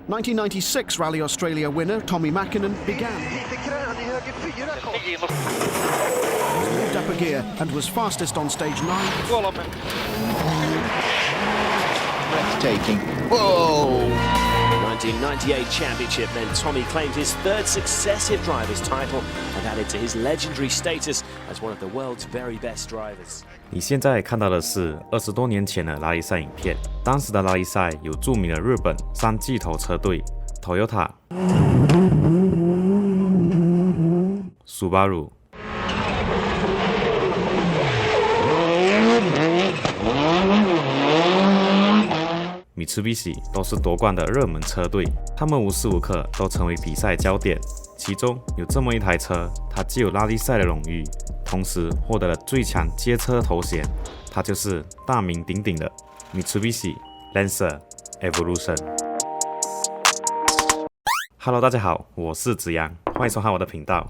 1996 Rally Australia winner Tommy Mäkinen began. Moved up a gear and was fastest on stage 9. Breathtaking. Whoa! 1998 championship, then Tommy claimed his third successive drivers' title and added to his legendary status as one of the world's very best drivers. 你现在看到的是20多年前的拉力赛影片。当时的拉力赛有著名的日本三巨头车队 Toyota、Subaru、Mitsubishi 都是夺冠的热门车队，他们无时无刻都成为比赛焦点。其中有这么一台车，它既有拉力赛的荣誉，同时获得了最强街车头衔，它就是大名鼎鼎的 Mitsubishi Lancer Evolution。Hello， 大家好，我是子阳，欢迎收看我的频道。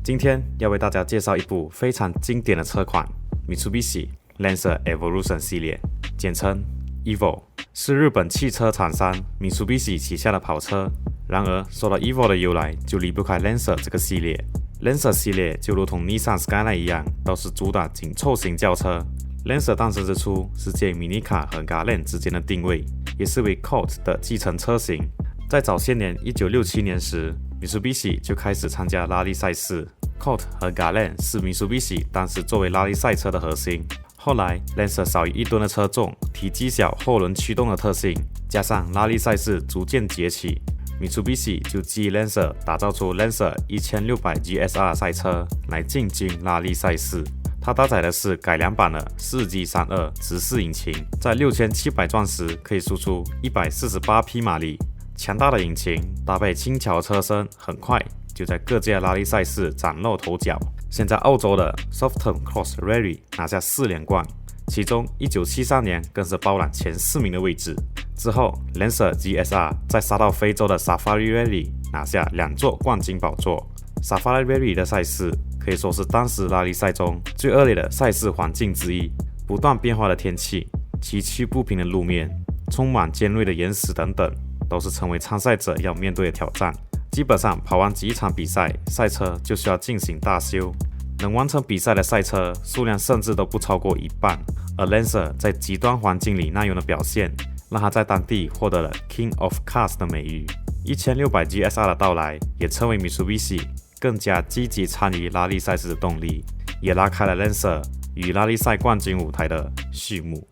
今天要为大家介绍一部非常经典的车款 Mitsubishi Lancer Evolution 系列，简称 Evo， 是日本汽车厂商 Mitsubishi 旗下的跑车。然而，说到 Evo 的由来，就离不开 Lancer 这个系列。Lancer 系列就如同 Nissan Skyline 一样，都是主打紧凑型轿车。Lancer 诞生之初是介于 Mini Car 和 Galen 之间的定位，也是为 Colt 的继承车型。在早些年1967年时 ，Mitsubishi 就开始参加拉力赛事。Colt 和 Galen 是 Mitsubishi 当时作为拉力赛车的核心。后来 Lancer 少于1吨的车重、体积小、后轮驱动的特性，加上拉力赛事逐渐崛起。Mitsubishi 就基于 Lancer 打造出 Lancer 1600 GSR 赛车来进军拉力赛事。它搭载的是改良版的 4G32 直四引擎，在6700转时可以输出148匹马力。强大的引擎搭配轻巧车身，很快就在各界拉力赛事崭露头角。现在澳洲的 Softon Cross Rally 拿下4连冠，其中1973年更是包揽前4名的位置。之后 Lancer GSR 再杀到非洲的 Safari Rally 拿下2座冠军宝座。Safari Rally 的赛事可以说是当时拉力赛中最恶劣的赛事环境之一，不断变化的天气、崎岖不平的路面、充满尖锐的岩石等等，都是成为参赛者要面对的挑战。基本上跑完几场比赛，赛车就需要进行大修，能完成比赛的赛车数量甚至都不超过1半。而 Lancer 在极端环境里耐用的表现，让他在当地获得了 King of Cars 的美誉。1600 GSR 的到来，也成为 Mitsubishi 更加积极参与拉力赛事的动力，也拉开了 Lancer 与拉力赛冠军舞台的序幕。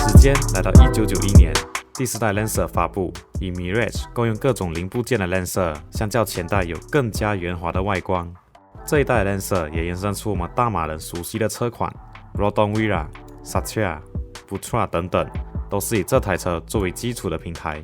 时间来到1991年，第4代 Lancer 发布，以 Mirage 共用各种零部件的 Lancer， 相较前代有更加圆滑的外观。这一代 Lancer 也延伸出我们大马人熟悉的车款 Rodon、Vira、Satya、Putra 等等，都是以这台车作为基础的平台。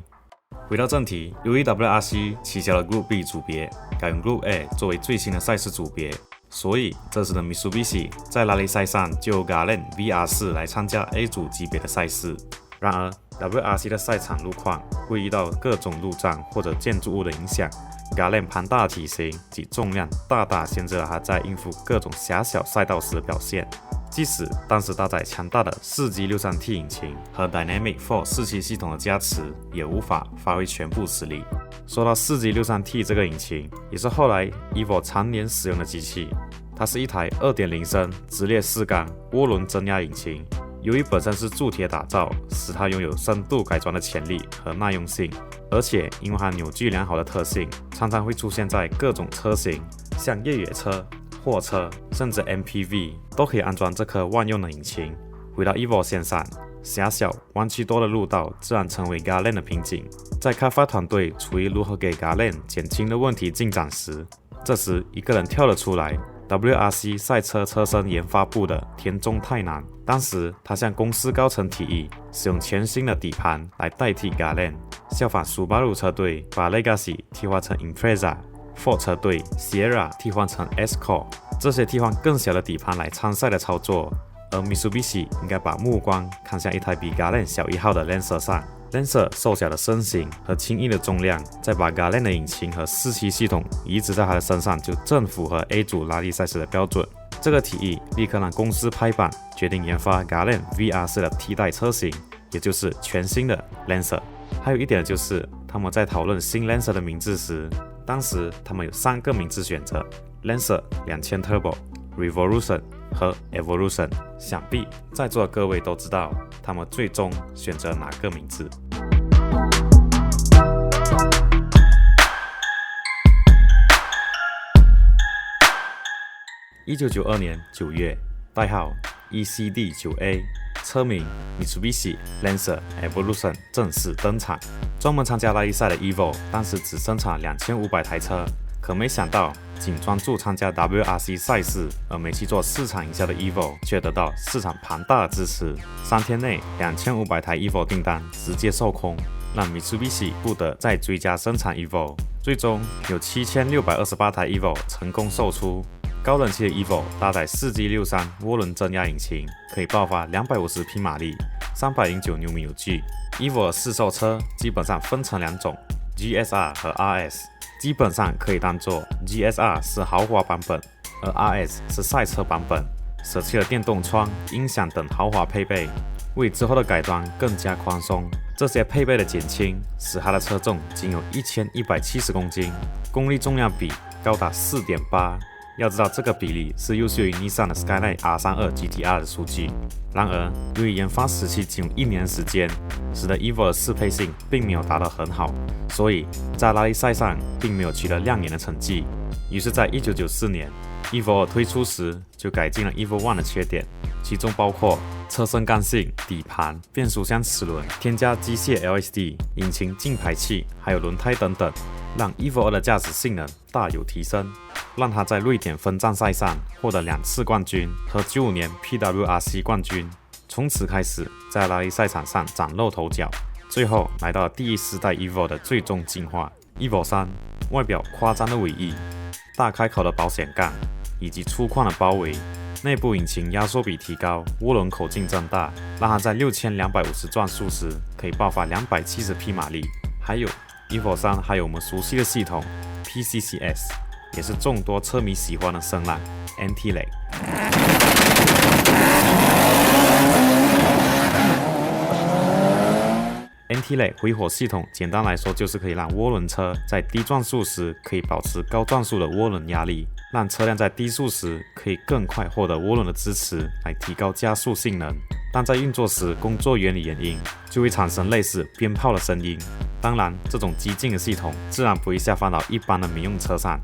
回到正题，由于 WRC 取消了 Group B 组别，改用 Group A 作为最新的赛事组别，所以这时的 Mitsubishi 在拉力赛上就由 Galen VR4 来参加 A 组级别的赛事。然而 WRC 的赛场路况会遇到各种路障或者建筑物的影响， Galen 庞大的体型及重量大大限制了他在应付各种狭小赛道时的表现。即使当时搭载强大的 4G63T 引擎和 Dynamic 44驱系统的加持，也无法发挥全部实力。说到 4G63T 这个引擎，也是后来 Evo 常年使用的机器。它是一台 2.0 升直列4缸涡轮增压引擎，由于本身是铸铁打造，使它拥有深度改装的潜力和耐用性，而且因为它扭矩良好的特性，常常会出现在各种车型，像越野车、货车甚至 MPV 都可以安装这颗万用的引擎。回到 Evo 线上，狭小弯曲多的路道自然成为 Galen 的瓶颈。在开发团队处于如何给 Galen 减轻的问题进展时，这时一个人跳了出来， WRC 赛车车身研发部的田中太郎。当时他向公司高层提议，使用全新的底盘来代替 Galen， 效仿 Subaru 车队把 Legacy 替换成 Impreza，Ford 车队 Sierra 替换成 Escort， 这些替换更小的底盘来参赛的操作，而 Mitsubishi 应该把目光看向一台比 Galen 小1号的 Lancer 上。Lancer 瘦小的身形和轻易的重量，再把 Galen 的引擎和4驱系统移植在它的身上，就正符合 A 组拉力赛事的标准。这个提议立刻让公司拍板，决定研发 Galen VR4 的替代车型，也就是全新的 Lancer。还有一点就是，他们在讨论新 Lancer 的名字时，当时他们有3个名字选择 ：Lancer 2000 Turbo、Revolution 和 Evolution。想必在座的各位都知道，他们最终选择哪个名字。1992年9月，代号 ECD9A， 车名 Mitsubishi Lancer Evolution 正式登场。专门参加拉力赛的 Evo 当时只生产2500台车，可没想到，仅专注参加 WRC 赛事而没去做市场营销的 Evo 却得到市场庞大的支持。3天内，2500台 Evo 订单直接售空，让 Mitsubishi 不得再追加生产 Evo。最终有7628台 Evo 成功售出。高人气的 Evo 搭载4G63涡轮增压引擎，可以爆发250匹马力，309牛米有矩。Evo 的试售车基本上分成2种 ，GSR 和 RS。基本上可以当作 GSR 是豪华版本，而 RS 是赛车版本。舍弃了电动窗、音响等豪华配备，为之后的改装更加宽松。这些配备的减轻，使它的车重仅有1170公斤，功率重量比高达 4.8。要知道，这个比例是优秀于 Nissan 的 Skyline R32 GTR 的数据。然而，由于研发时期仅有1年的时间，使得 Evo 的适配性并没有达到很好，所以在拉力赛上并没有取得亮眼的成绩。于是，在1994年 Evo 推出时，就改进了 Evo One 的缺点，其中包括车身刚性、底盘、变速箱齿轮、添加机械 LSD、引擎净排气，还有轮胎等等，让 Evo 2的驾驶性能大有提升，让它在瑞典分站赛上获得2次冠军和95年 PWRC 冠军。从此开始，在拉力赛场上崭露头角。最后来到了第1世代 Evo 的最终进化 Evo 3，外表夸张的尾翼、大开口的保险杠以及粗犷的包围。内部引擎压缩比提高，涡轮口径增大，让它在6250转速时可以爆发270匹马力。还有 Evo 3还有我们熟悉的系统 PCCS， 也是众多车迷喜欢的声浪 Anti-lag。Anti-lag 回火系统简单来说就是可以让涡轮车在低转速时可以保持高转速的涡轮压力，让车辆在低速时可以更快获得涡轮的支持，来提高加速性能。但在运作时，工作原理原因就会产生类似鞭炮的声音。当然，这种激进的系统自然不会下放到一般的民用车上。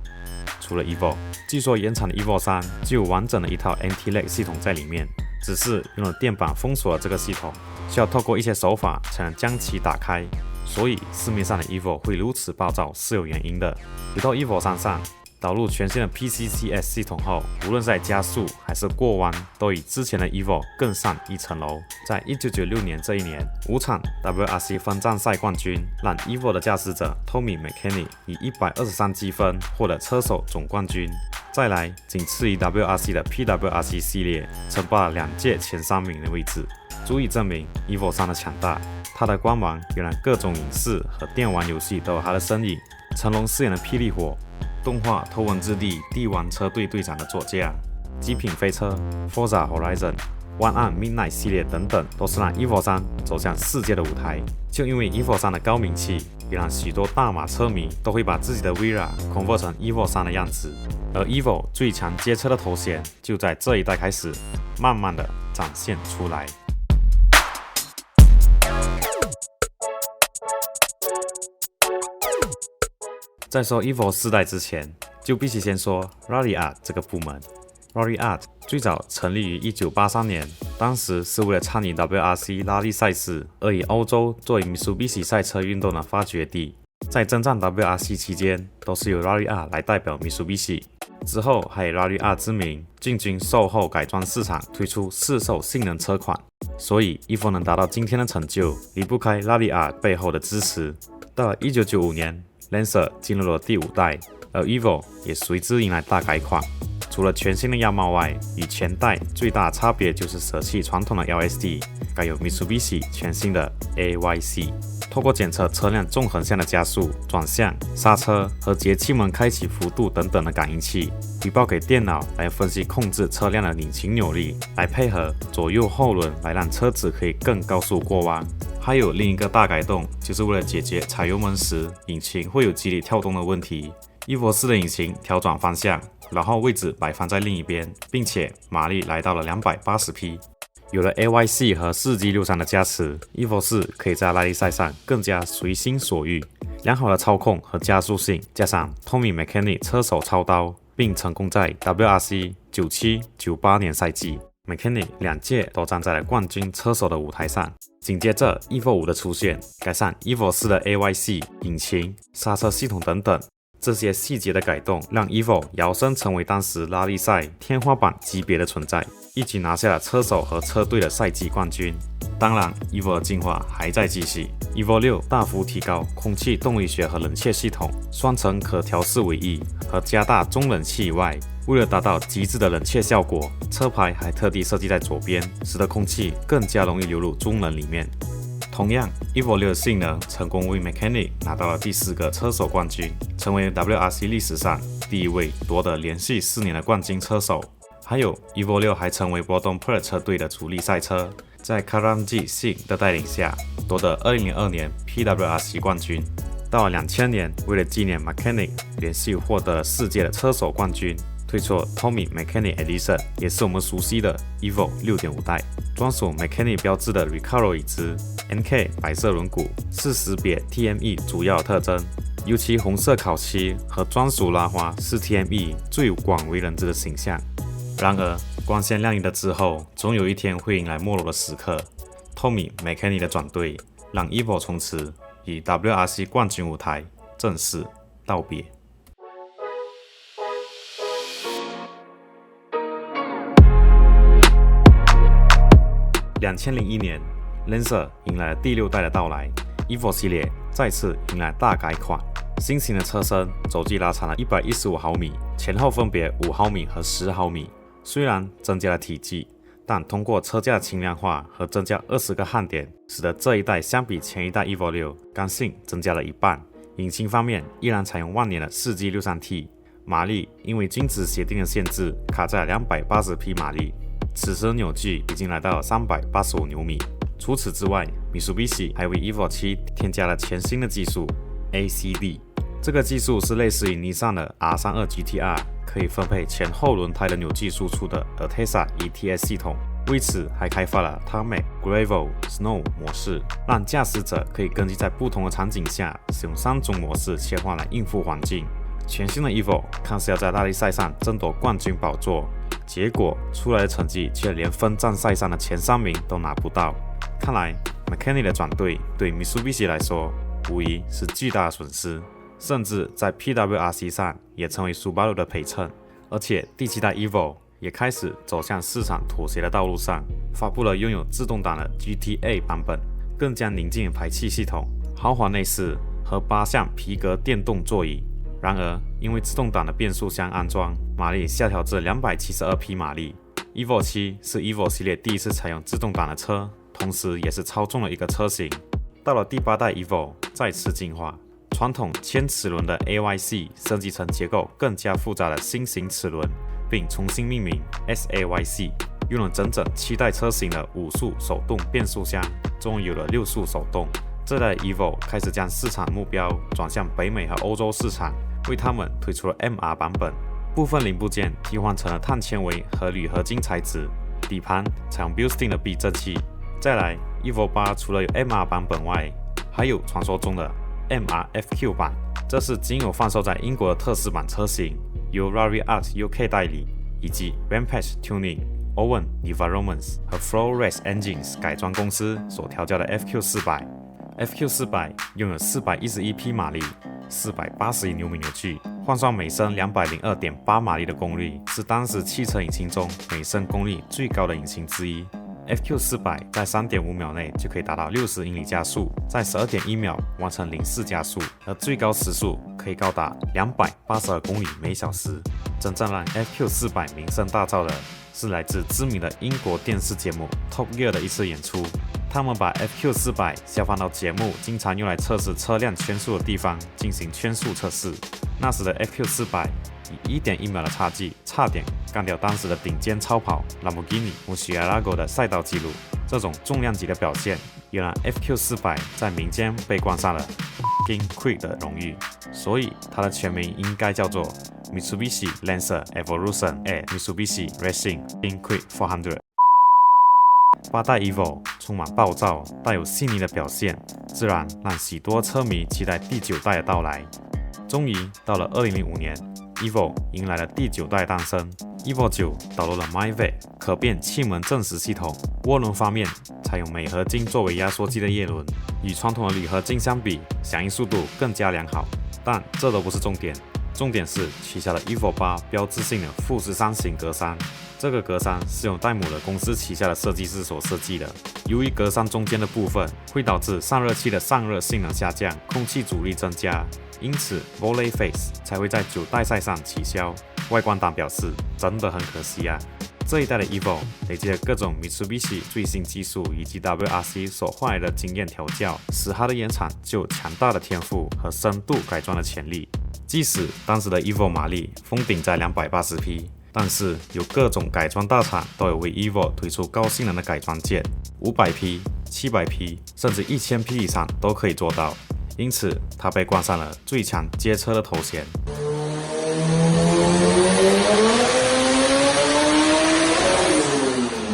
除了 Evo， 据说原厂的 Evo 3就有完整的一套 Anti-lag 系统在里面，只是用了电板封锁了这个系统，需要透过一些手法才能将其打开。所以市面上的 Evo 会如此暴躁是有原因的。回到 Evo 3上，导入全新的 PCCS 系统后，无论是在加速还是过弯，都比之前的 Evo 更上一层楼。在1996年这一年，5场 WRC 分站赛冠军让 Evo 的驾驶者 Tommy McKenny 以123积分获得车手总冠军。再来，仅次于 WRC 的 PWRC 系列称霸了2届前3名的位置，足以证明 Evo 3的强大。它的光芒原来各种影视和电玩游戏都有它的身影。成龙饰演的霹雳火，动画《头文字 D》帝王车队队长的座驾，极品飞车 Forza Horizon、One on Midnight 系列等等，都是让 Evo 3走向世界的舞台。就因为 Evo 3的高名气，也让许多大马车迷都会把自己的 Vera convert 成 Evo 3的样子。而 Evo 最强街车的头衔就在这一代开始，慢慢的展现出来。在说 Evo 4代之前，就必须先说 Rally Art 这个部门。Rally Art 最早成立于1983年，当时是为了参与 WRC 拉力赛事，而以欧洲作为 Mitsubishi 赛车运动的发掘地。在征战 WRC 期间，都是由 Rally Art 来代表 Mitsubishi。之后还以 Rally Art 之名进军售后改装市场，推出市售性能车款。所以 Evo 能达到今天的成就，离不开 Rally Art 背后的支持。到了1995年，Lancer 进入了第5代，而 Evo 也随之迎来大改款。除了全新的样貌外，与前代最大差别就是舍弃传统的 LSD， 改有 Mitsubishi 全新的 AYC。透过检测车辆纵横向的加速、转向、刹车和节气门开启幅度等等的感应器，回报给电脑来分析控制车辆的引擎扭力，来配合左右后轮，来让车子可以更高速过弯。还有另一个大改动，就是为了解决踩油门时引擎会有激烈跳动的问题。Evo 4的引擎调转方向，然后位置摆放在另一边，并且马力来到了280匹。有了 AYC 和4G63的加持 ，Evo 4可以在拉力赛上更加随心所欲。良好的操控和加速性，加上 Tommy McKenny 车手操刀，并成功在 WRC 97-98年赛季 ，McKenny 2届都站在了冠军车手的舞台上。紧接着 Evo 5的出现，改善 Evo 4的 AYC 引擎、刹车系统等等。这些细节的改动，让 Evo 摇身成为当时拉力赛天花板级别的存在，一举拿下了车手和车队的赛季冠军。当然 ，Evo 的进化还在继续。Evo 6大幅提高空气动力学和冷却系统，双层可调式尾翼和加大中冷器以外，为了达到极致的冷却效果，车牌还特地设计在左边，使得空气更加容易流入中冷里面。同样 ，Evo 6的性能成功为 McKenny 拿到了第4个车手冠军，成为 WRC 历史上第一位夺得连续4年的冠军车手。还有 Evo 6还成为 Bottom Pur 车队的主力赛车，在 Karamji Singh 的带领下夺得2002年 PWRC 冠军。到了2000年，为了纪念 McKenny 连续获得世界的车手冠军，推出 Tommy McKenny Edition， 也是我们熟悉的 Evo 6.5 代，专属 McKenny 标志的 Recaro 椅子 ，NK 白色轮毂是识别 TME 主要特征，尤其红色烤漆和专属拉花是 TME 最广为人知的形象。然而，光鲜亮丽的之后，总有一天会迎来没落的时刻。Tommy McKenny 的转队，让 Evo 从此与 WRC 冠军舞台正式道别。2001年 ，Lancer 迎来了第6代的到来 ，Evo 系列再次迎来大改款。新型的车身轴距拉长了115毫米，前后分别5毫米和10毫米。虽然增加了体积，但通过车架轻量化和增加20个焊点，使得这一代相比前一代 Evo 6刚性增加了一半。引擎方面依然采用万年的 4G63T， 马力因为君子协定的限制卡在280匹马力，此时扭矩已经来到385牛米。除此之外 ，Mitsubishi 还为 Evo 7添加了全新的技术 ACD， 这个技术是类似于尼桑的 R32 GTR， 可以分配前后轮胎的扭矩输出的 Altezza ETS 系统。为此还开发了 Tarmac、Gravel、Snow 模式，让驾驶者可以根据在不同的场景下使用3种模式切换来应付环境。全新的 Evo 看似要在拉力赛上争夺冠军宝座，结果出来的成绩却连分站赛上的前3名都拿不到。看来 McKenny 的转队对 Mitsubishi 来说无疑是巨大的损失，甚至在 PWRC 上也成为 Subaru 的陪衬。而且第7代 Evo 也开始走向市场妥协的道路上，发布了拥有自动挡的 GTA 版本，更加宁静的排气系统、豪华内饰和8项皮革电动座椅。然而，因为自动挡的变速箱安装，马力下调至272匹马力。Evo 7是 Evo 系列第一次采用自动挡的车，同时也是超重的一个车型。到了第8代 Evo 再次进化，传统铅齿轮的 AYC 升级成结构更加复杂的新型齿轮，并重新命名 SAYC， 用了整整7代车型的5速手动变速箱，终于有了6速手动。这代 Evo 开始将市场目标转向北美和欧洲市场，为他们推出了 MR 版本，部分零部件替换成了碳纤维和铝合金材质，底盘采用 Bilstein 的避震器。再来 Evo 8除了有 MR 版本外，还有传说中的 MRFQ 版，这是仅有贩售在英国的特仕版车型，由 Rari Art UK 代理，以及 Rampage Tuning、Owen、Environments 和 Flow Race Engines 改装公司所调教的 FQ400。FQ400 拥有411匹马力，481牛米扭矩，换算每升 202.8 马力的功率，是当时汽车引擎中每升功率最高的引擎之一。FQ400 在 3.5 秒内就可以达到60英里加速，在 12.1 秒完成04加速，而最高时速可以高达282公里每小时。真正让 FQ400 名声大噪的是来自知名的英国电视节目 Top Gear 的一次演出。他们把 FQ400 下放到节目经常用来测试车辆圈速的地方进行圈速测试。那时的 FQ400 以 1.1 秒的差距，差点干掉当时的顶尖超跑 Lamborghini Murcielago 的赛道纪录。这种重量级的表现，也让 FQ400 在民间被冠上了 Quick 的荣誉，所以它的全名应该叫做 Mitsubishi Lancer Evolution A Mitsubishi Racing Quick 400。8代 Evo 充满暴躁、带有细腻的表现，自然让许多车迷期待第9代的到来。终于到了2005年 ，Evo 迎来了第9代诞生。Evo 9导入了 MyVet 可变气门正时系统，涡轮方面采用镁合金作为压缩机的叶轮，与传统的铝合金相比，响应速度更加良好。但这都不是重点，重点是取消了 Evo 8标志性的富士山型格栅。这个格栅是由戴姆勒公司旗下的设计师所设计的。由于格栅中间的部分会导致散热器的散热性能下降，空气阻力增加，因此 Volley Face 才会在9代赛上取消。外观党表示，真的很可惜啊。这一代的 Evo 累积了各种 Mitsubishi 最新技术以及 WRC 所换来的经验调教，使它的原厂具有强大的天赋和深度改装的潜力。即使当时的 Evo 马力封顶在280匹，但是有各种改装大厂都有为 Evo 推出高性能的改装件，500匹、700匹，甚至1000匹以上都可以做到，因此它被冠上了最强街车的头衔。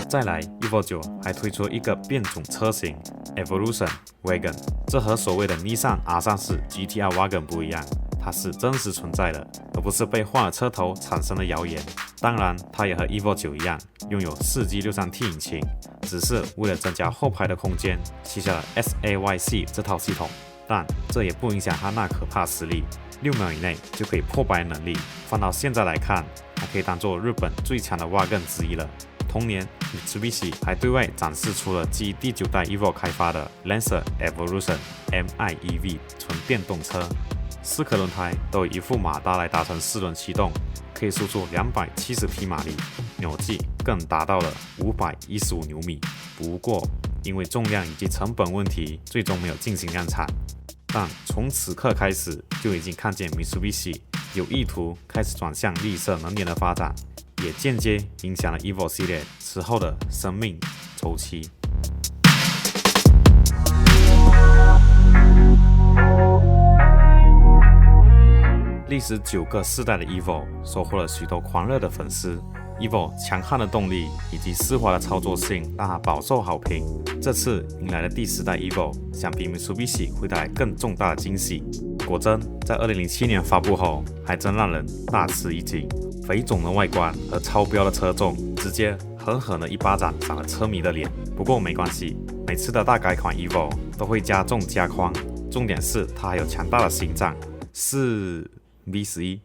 再来 Evo 9还推出了一个变种车型 Evolution Wagon， 这和所谓的 Nissan R34 GTR Wagon 不一样，它是真实存在的，而不是被换了车头产生的谣言。当然，它也和 Evo 9一样，拥有4G63T 引擎，只是为了增加后排的空间，取消了 SAYC 这套系统。但这也不影响它那可怕实力，6秒以内就可以破百能力。放到现在来看，还可以当做日本最强的 Wagon 之一了。同年 ，Mitsubishi 还对外展示出了基于第9代 Evo 开发的 Lancer Evolution MIEV 纯电动车，4颗轮胎都以一副马达来达成4轮驱动，可以输出270匹马力，扭矩更达到了515牛米。不过，因为重量以及成本问题，最终没有进行量产。但从此刻开始，就已经看见 Mitsubishi 有意图开始转向绿色能源的发展，也间接影响了 Evo 系列此后的生命周期。历时9个世代的 Evo 收获了许多狂热的粉丝。Evo 强悍的动力以及丝滑的操作性让它饱受好评。这次迎来了第10代 Evo， 想必 Mitsubishi 会带来更重大的惊喜。果真，在2007年发布后，还真让人大吃一惊。肥肿的外观和超标的车重，直接狠狠的一巴掌赏了车迷的脸。不过没关系，每次的大改款 Evo 都会加重加框，重点是它还有强大的心脏，是 V11。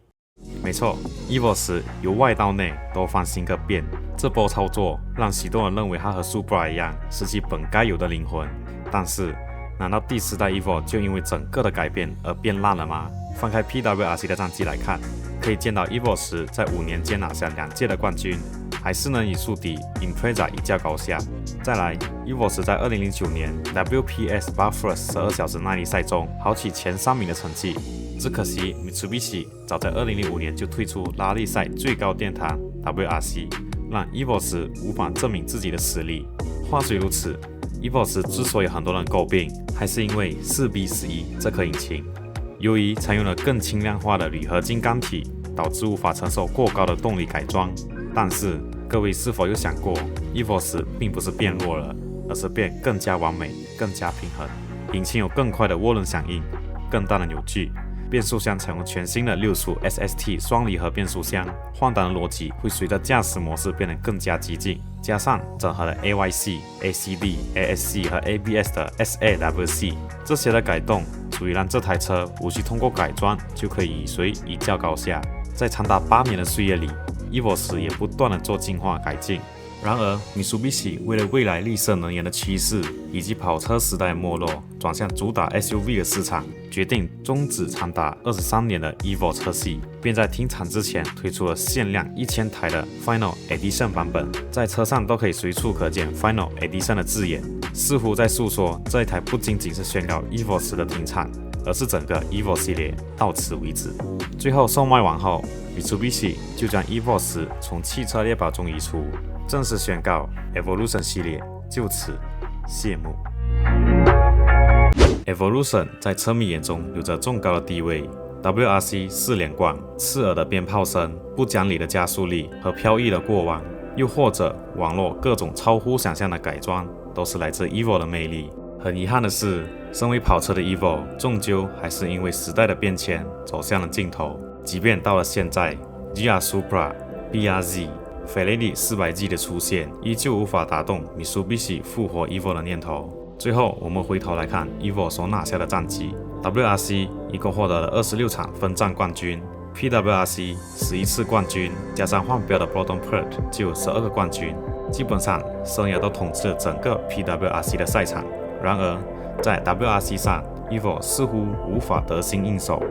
没错 ，Evo 10由外到内都翻新个遍。这波操作让许多人认为它和 Supra 一样失去本该有的灵魂。但是，难道第10代 Evo 就因为整个的改变而变烂了吗？翻开 PWRC 的战绩来看，可以见到 Evo 10在5年间拿下2届的冠军，还是能与宿敌 Impreza 一较高下。再来 ，Evo 10在2009年 WPS Bathurst 12小时耐力赛中豪取前3名的成绩。只可惜 Mitsubishi 早在2005年就推出拉力赛最高殿堂 WRC， 让 Evo 10无法证明自己的实力。话虽如此 ，Evo 10之所以很多人诟病，还是因为 4B11 这颗引擎，由于采用了更轻量化的铝合金钢体，导致无法承受过高的动力改装。但是各位是否有想过 ，Evo 10并不是变弱了，而是变更加完美、更加平衡。引擎有更快的涡轮响应，更大的扭矩。变速箱采用全新的6速 SST 双离合变速箱，换挡的逻辑会随着驾驶模式变得更加激进，加上整合了 AYC、ACD、ASC 和 ABS 的 SAWC， 这些的改动足以让这台车无需通过改装就可以与谁一较高下。在长达8年的岁月里，Evo 10也不断的做进化改进，然而，Mitsubishi 为了未来绿色能源的趋势以及跑车时代没落，转向主打 SUV 的市场，决定终止长达23年的 Evo 车系，便在停产之前推出了限量1000台的 Final Edition 版本，在车上都可以随处可见 Final Edition 的字眼，似乎在诉说这一台不仅仅是宣告 Evo 10的停产，而是整个 Evo 系列到此为止。最后售卖完后，Mitsubishi 就将 Evo 10从汽车列表中移除，正式宣告 Evolution 系列就此谢幕。Evolution 在车迷眼中有着重高的地位 ，WRC 4连冠、刺耳的鞭炮声、不讲理的加速力和飘逸的过弯，又或者网络各种超乎想象的改装，都是来自 Evo 的魅力。很遗憾的是，身为跑车的 Evo 终究还是因为时代的变迁走向了尽头。即便到了现在 ，GR Supra、BRZ、Ferrari 400G 的出现，依旧无法打动 Mitsubishi 复活 Evo 的念头。最后，我们回头来看 Evo 所拿下的战绩 ，WRC 一共获得了26场分站冠军 ，PWRC 11次冠军，加上换标的 Broughton Pert 就有12个冠军，基本上生涯都统治了整个 PWRC 的赛场。然而，在 WRC 上 ，Evo 似乎无法得心应手，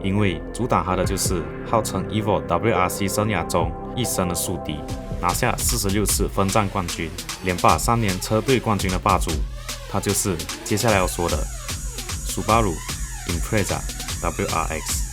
因为阻挡他的就是号称 Evo WRC 生涯中一生的宿敌，拿下46次分站冠军，连霸3年车队冠军的霸主，他就是接下来要说的 Subaru Impreza WRX。